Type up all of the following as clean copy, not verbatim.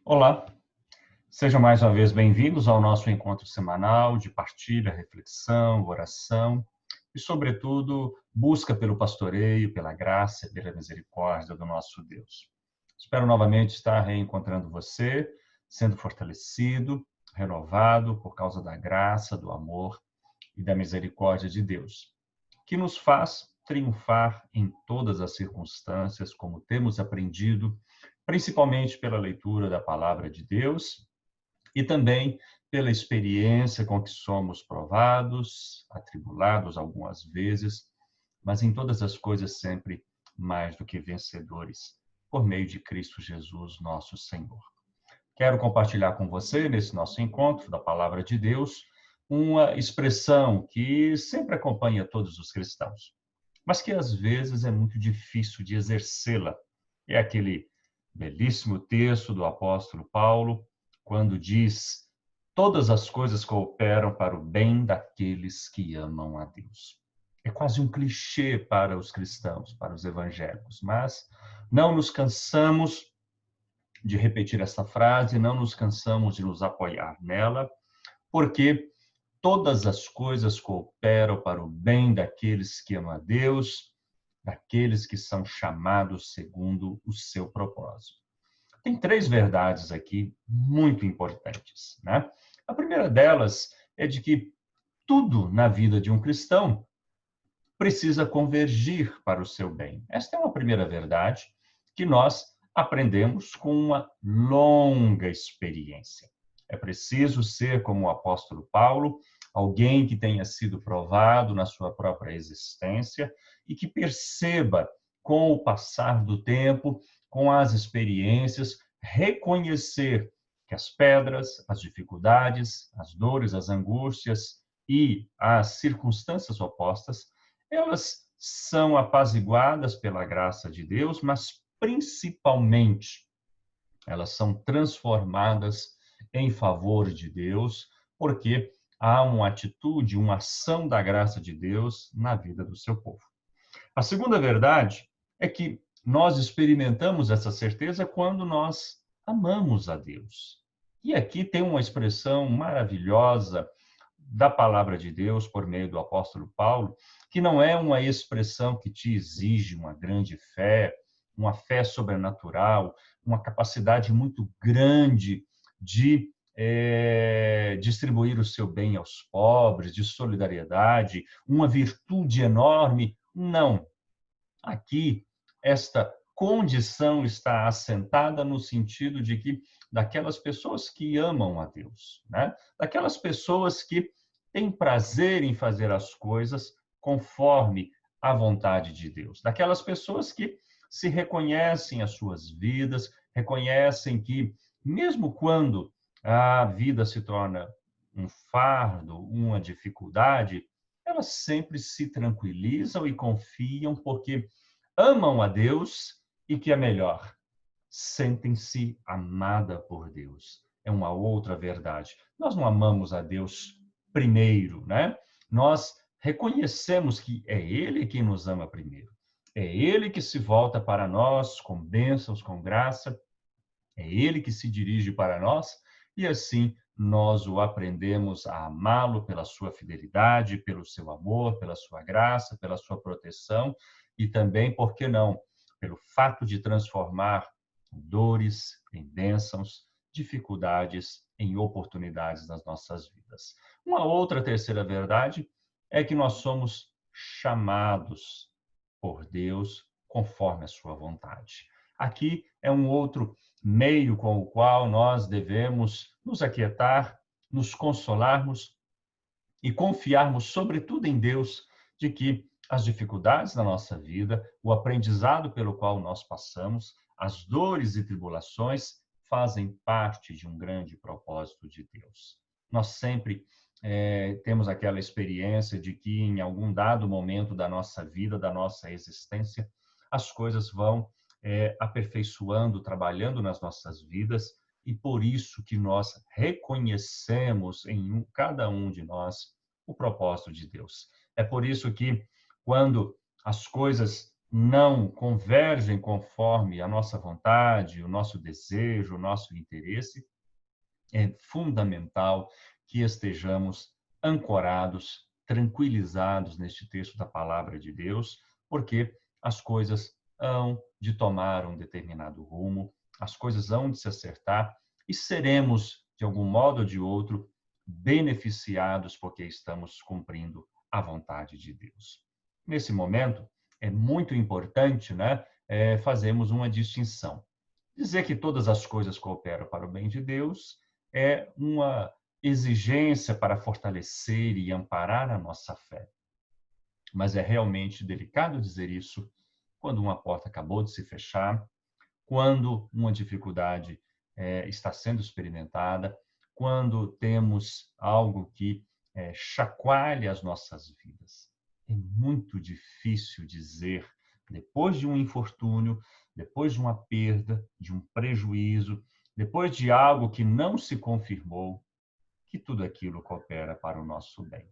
Olá, sejam mais uma vez bem-vindos ao nosso encontro semanal de partilha, reflexão, oração e, sobretudo, busca pelo pastoreio, pela graça e pela misericórdia do nosso Deus. Espero novamente estar reencontrando você, sendo fortalecido, renovado por causa da graça, do amor e da misericórdia de Deus, que nos faz triunfar em todas as circunstâncias, como temos aprendido, principalmente pela leitura da palavra de Deus e também pela experiência com que somos provados, atribulados algumas vezes, mas em todas as coisas sempre mais do que vencedores, por meio de Cristo Jesus, nosso Senhor. Quero compartilhar com você, nesse nosso encontro da Palavra de Deus, uma expressão que sempre acompanha todos os cristãos, mas que às vezes é muito difícil de exercê-la. É aquele belíssimo texto do apóstolo Paulo, quando diz: todas as coisas cooperam para o bem daqueles que amam a Deus. É quase um clichê para os cristãos, para os evangélicos, mas não nos cansamos de repetir essa frase, não nos cansamos de nos apoiar nela, porque todas as coisas cooperam para o bem daqueles que amam a Deus, daqueles que são chamados segundo o seu propósito. Tem três verdades aqui muito importantes, né? A primeira delas é de que tudo na vida de um cristão precisa convergir para o seu bem. Esta é uma primeira verdade que nós aprendemos com uma longa experiência. É preciso ser, como o apóstolo Paulo, alguém que tenha sido provado na sua própria existência e que perceba, com o passar do tempo, com as experiências, reconhecer que as pedras, as dificuldades, as dores, as angústias e as circunstâncias opostas, elas são apaziguadas pela graça de Deus, mas principalmente elas são transformadas em favor de Deus, porque há uma atitude, uma ação da graça de Deus na vida do seu povo. A segunda verdade é que nós experimentamos essa certeza quando nós amamos a Deus. E aqui tem uma expressão maravilhosa da palavra de Deus por meio do apóstolo Paulo, que não é uma expressão que te exige uma grande fé, uma fé sobrenatural, uma capacidade muito grande de distribuir o seu bem aos pobres, de solidariedade, uma virtude enorme. Não. Aqui, esta condição está assentada no sentido de que daquelas pessoas que amam a Deus, né? Daquelas pessoas que têm prazer em fazer as coisas conforme a vontade de Deus, daquelas pessoas que se reconhecem as suas vidas, reconhecem que, mesmo quando a vida se torna um fardo, uma dificuldade, elas sempre se tranquilizam e confiam porque amam a Deus e que é melhor, sentem-se amada por Deus. É uma outra verdade. Nós não amamos a Deus primeiro, né? Nós reconhecemos que é Ele quem nos ama primeiro. É Ele que se volta para nós com bênçãos, com graça. É Ele que se dirige para nós e assim nós o aprendemos a amá-lo pela sua fidelidade, pelo seu amor, pela sua graça, pela sua proteção e também, por que não, pelo fato de transformar dores em bênçãos, dificuldades em oportunidades nas nossas vidas. Uma outra terceira verdade é que nós somos chamados por Deus conforme a sua vontade. Aqui é um outro meio com o qual nós devemos nos aquietar, nos consolarmos e confiarmos, sobretudo, em Deus, de que as dificuldades da nossa vida, o aprendizado pelo qual nós passamos, as dores e tribulações fazem parte de um grande propósito de Deus. Nós sempre temos aquela experiência de que, em algum dado momento da nossa vida, da nossa existência, as coisas vão aperfeiçoando, trabalhando nas nossas vidas, e por isso que nós reconhecemos em cada um de nós o propósito de Deus. É por isso que, quando as coisas não convergem conforme a nossa vontade, o nosso desejo, o nosso interesse, é fundamental que estejamos ancorados, tranquilizados neste texto da palavra de Deus, porque as coisas hão de tomar um determinado rumo, as coisas hão de se acertar e seremos, de algum modo ou de outro, beneficiados porque estamos cumprindo a vontade de Deus. Nesse momento, é muito importante, né, fazermos uma distinção. Dizer que todas as coisas cooperam para o bem de Deus é uma exigência para fortalecer e amparar a nossa fé. Mas é realmente delicado dizer isso quando uma porta acabou de se fechar, quando uma dificuldade está sendo experimentada, quando temos algo que chacoalha as nossas vidas. É muito difícil dizer, depois de um infortúnio, depois de uma perda, de um prejuízo, depois de algo que não se confirmou, que tudo aquilo coopera para o nosso bem.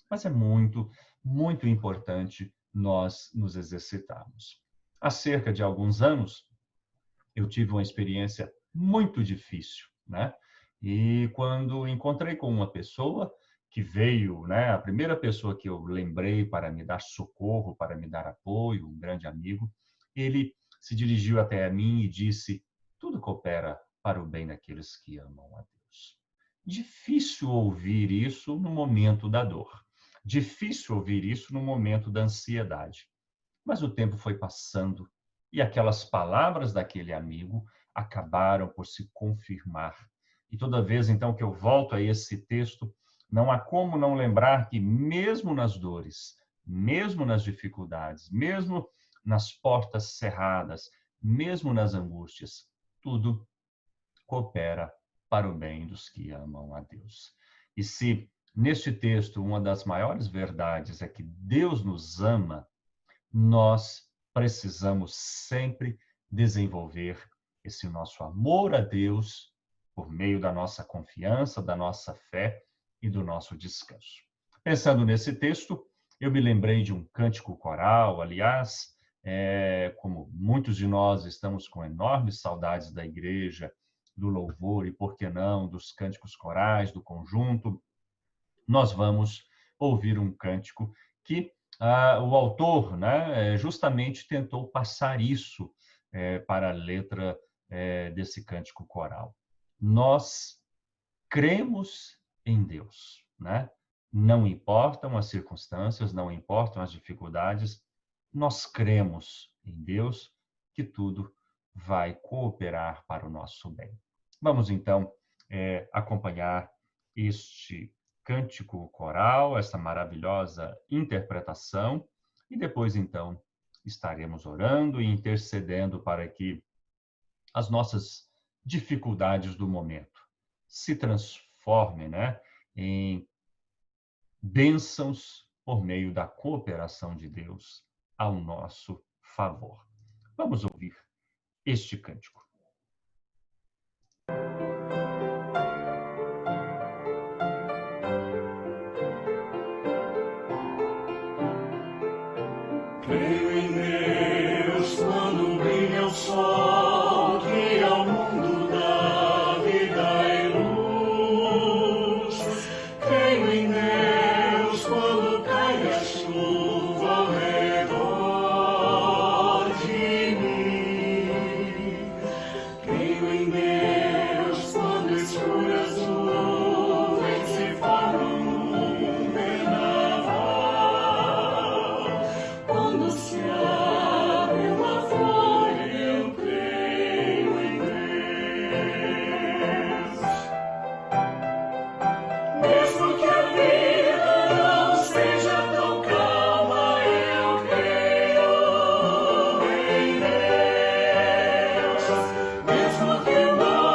Mas é muito, muito importante nós nos exercitarmos. Há cerca de alguns anos, eu tive uma experiência muito difícil, né? E quando encontrei com uma pessoa que veio, né, a primeira pessoa que eu lembrei para me dar socorro, para me dar apoio, um grande amigo, ele se dirigiu até a mim e disse: tudo coopera para o bem daqueles que amam a Deus. Difícil ouvir isso no momento da dor. Difícil ouvir isso no momento da ansiedade. Mas o tempo foi passando e aquelas palavras daquele amigo acabaram por se confirmar. E toda vez, então, que eu volto a esse texto, não há como não lembrar que, mesmo nas dores, mesmo nas dificuldades, mesmo nas portas cerradas, mesmo nas angústias, tudo coopera para o bem dos que amam a Deus. E se, neste texto, uma das maiores verdades é que Deus nos ama, nós precisamos sempre desenvolver esse nosso amor a Deus por meio da nossa confiança, da nossa fé e do nosso descanso. Pensando nesse texto, eu me lembrei de um cântico coral, aliás, como muitos de nós estamos com enormes saudades da igreja, do louvor e, por que não, dos cânticos corais, do conjunto, nós vamos ouvir um cântico que o autor, né, justamente tentou passar isso para a letra desse cântico coral. Nós cremos em Deus, né? Não importam as circunstâncias, não importam as dificuldades, nós cremos em Deus que tudo vai cooperar para o nosso bem. Vamos então acompanhar este cântico coral, essa maravilhosa interpretação, e depois, então, estaremos orando e intercedendo para que as nossas dificuldades do momento se transformem, né, em bênçãos por meio da cooperação de Deus ao nosso favor. Vamos ouvir este cântico. Creio em Deus quando brilha o sol, que ao mundo dá vida e luz. Creio em Deus quando cai a chuva ao redor de mim. Creio em Deus quando escuras nuvens se formam num vendaval. Quando se abre uma flor, eu creio em Deus. Mesmo que a vida não seja tão calma, eu creio em Deus. Mesmo que o mar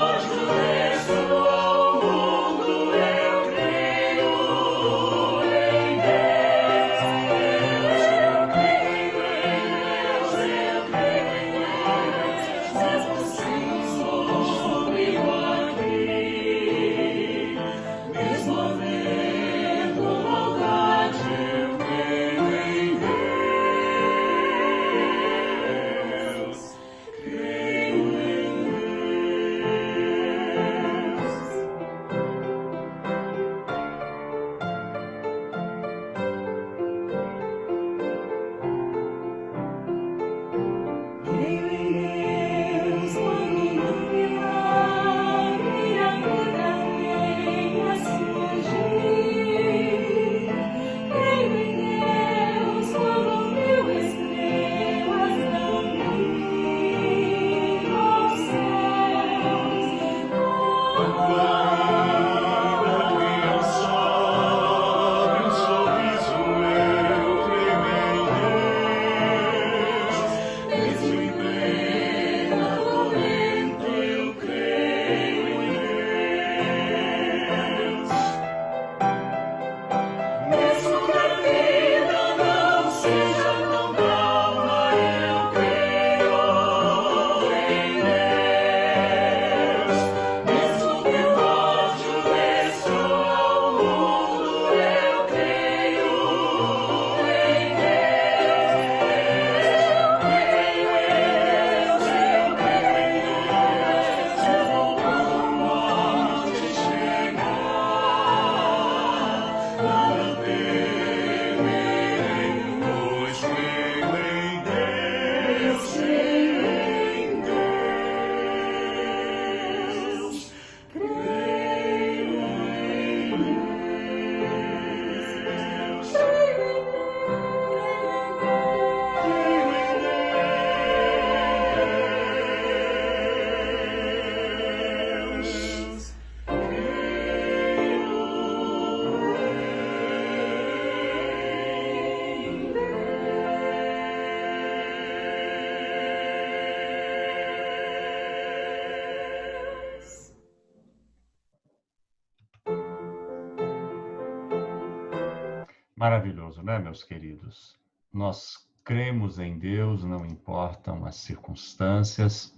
Maravilhoso, né, meus queridos? Nós cremos em Deus, não importam as circunstâncias,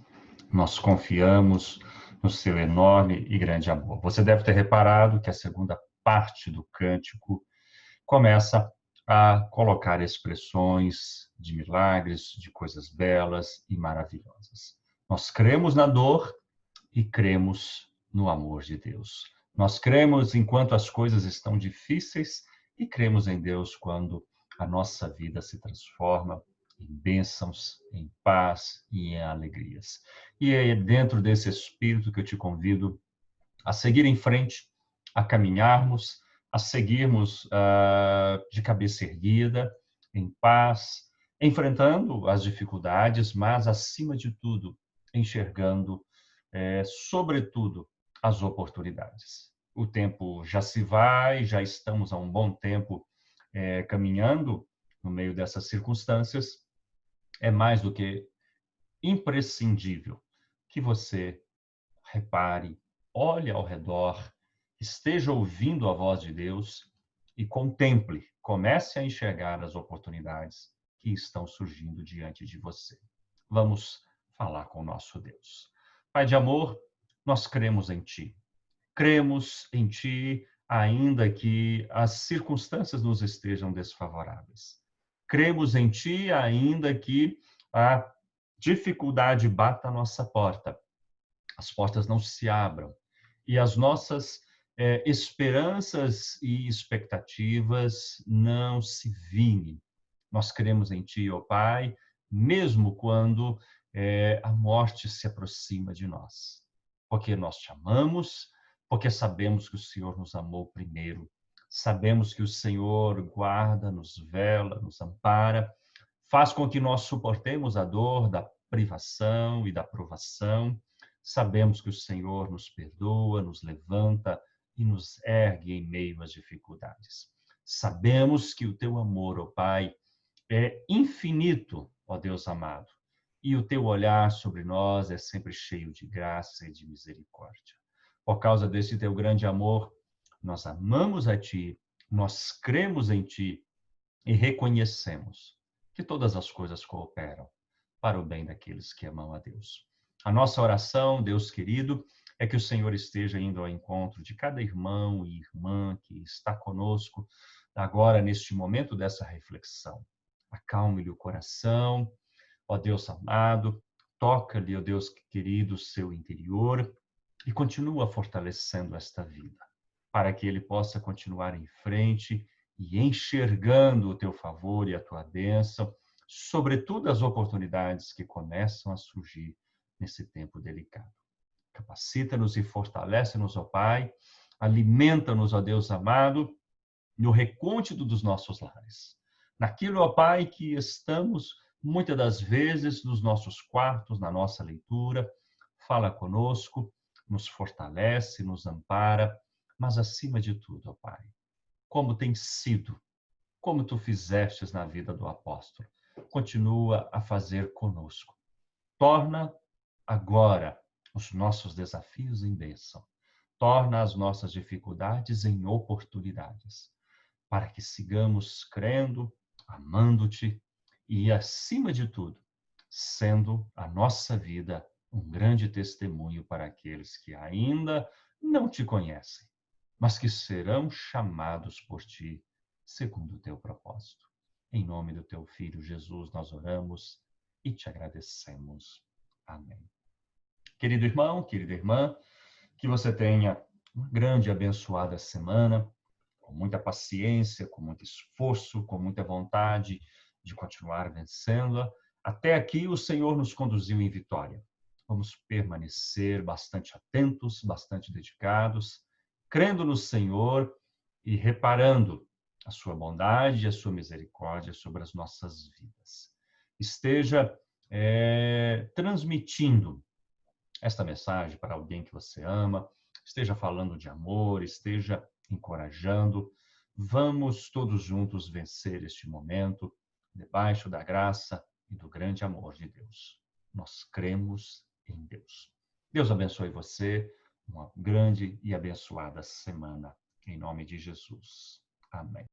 nós confiamos no seu enorme e grande amor. Você deve ter reparado que a segunda parte do cântico começa a colocar expressões de milagres, de coisas belas e maravilhosas. Nós cremos na dor e cremos no amor de Deus. Nós cremos enquanto as coisas estão difíceis e cremos em Deus quando a nossa vida se transforma em bênçãos, em paz e em alegrias. E é dentro desse espírito que eu te convido a seguir em frente, a caminharmos, a seguirmos de cabeça erguida, em paz, enfrentando as dificuldades, mas, acima de tudo, enxergando, sobretudo, as oportunidades. O tempo já se vai, já estamos há um bom tempo caminhando no meio dessas circunstâncias. É mais do que imprescindível que você repare, olhe ao redor, esteja ouvindo a voz de Deus e contemple, comece a enxergar as oportunidades que estão surgindo diante de você. Vamos falar com o nosso Deus. Pai de amor, nós cremos em Ti. Cremos em Ti, ainda que as circunstâncias nos estejam desfavoráveis. Cremos em Ti, ainda que a dificuldade bata a nossa porta, as portas não se abram e as nossas esperanças e expectativas não se vinguem. Nós cremos em Ti, ó Pai, mesmo quando a morte se aproxima de nós, porque nós te amamos, porque sabemos que o Senhor nos amou primeiro, sabemos que o Senhor guarda, nos vela, nos ampara, faz com que nós suportemos a dor da privação e da provação. Sabemos que o Senhor nos perdoa, nos levanta e nos ergue em meio às dificuldades. Sabemos que o teu amor, ó Pai, é infinito, ó Deus amado, e o teu olhar sobre nós é sempre cheio de graça e de misericórdia. Por causa desse teu grande amor, nós amamos a Ti, nós cremos em Ti e reconhecemos que todas as coisas cooperam para o bem daqueles que amam a Deus. A nossa oração, Deus querido, é que o Senhor esteja indo ao encontro de cada irmão e irmã que está conosco agora neste momento dessa reflexão. Acalme-lhe o coração, ó Deus amado, toca-lhe, ó Deus querido, o seu interior e continua fortalecendo esta vida, para que ele possa continuar em frente e enxergando o teu favor e a tua bênção, sobretudo as oportunidades que começam a surgir nesse tempo delicado. Capacita-nos e fortalece-nos, ó Pai, alimenta-nos, ó Deus amado, no recôndito dos nossos lares. Naquilo, ó Pai, que estamos muitas das vezes nos nossos quartos, na nossa leitura, fala conosco, nos fortalece, nos ampara, mas acima de tudo, ó Pai, como tem sido, como tu fizestes na vida do apóstolo, continua a fazer conosco. Torna agora os nossos desafios em bênção. Torna as nossas dificuldades em oportunidades, para que sigamos crendo, amando-te e, acima de tudo, sendo a nossa vida um grande testemunho para aqueles que ainda não te conhecem, mas que serão chamados por ti segundo o teu propósito. Em nome do teu Filho Jesus, nós oramos e te agradecemos. Amém. Querido irmão, querida irmã, que você tenha uma grande e abençoada semana, com muita paciência, com muito esforço, com muita vontade de continuar vencendo-a. Até aqui o Senhor nos conduziu em vitória. Vamos permanecer bastante atentos, bastante dedicados, crendo no Senhor e reparando a sua bondade e a sua misericórdia sobre as nossas vidas. Esteja transmitindo esta mensagem para alguém que você ama, esteja falando de amor, esteja encorajando. Vamos todos juntos vencer este momento debaixo da graça e do grande amor de Deus. Nós cremos em Deus. Deus abençoe você. Uma grande e abençoada semana. Em nome de Jesus. Amém.